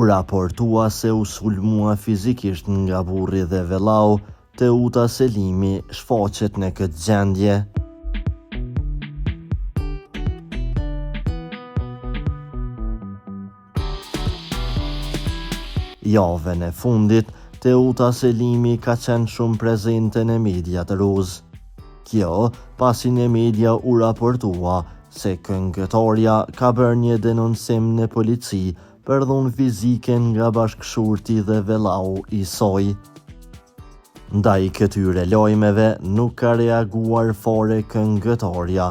raportua se u sulmua fizikisht nga burri dhe vellau, Teuta Selimi shfaqet në këtë gjendje. Javën e fundit, Teuta Selimi ka qenë shumë prezente në mediat ruz. Kjo pasi në media u raportua se këngëtarja ka bërë një denoncim në polici për dhunë fizike nga bashkëshorti dhe vellau i saj. Ndaj këtyre lajmeve nuk ka reaguar fare këngëtarja,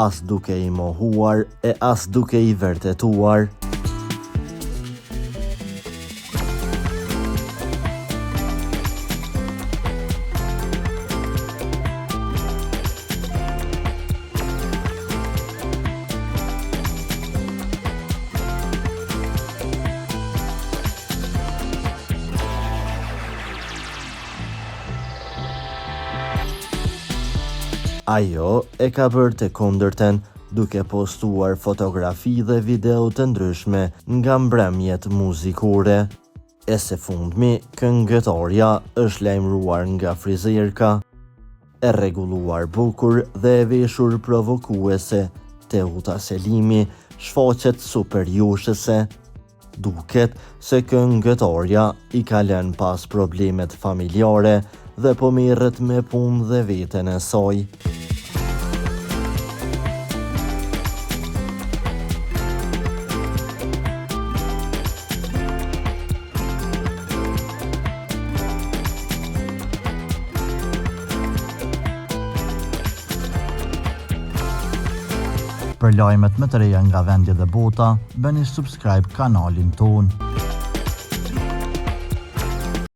as duke i mohuar e as duke i vërtetuar. Ajo e ka bërë të kundërten, duke postuar fotografi dhe video të ndryshme nga mbrëmjet muzikore. E së fundmi, këngëtarja është lajmëruar nga frizerka, e rregulluar bukur dhe e veshur provokuese. Teuta Selimi shfaqet superjushëse. Duket se këngëtarja i ka lënë pas problemet familjare dhe po merret me punë dhe veten e saj. Për lajmet më të reja nga vendi dhe bota, bëni subscribe kanalin tonë.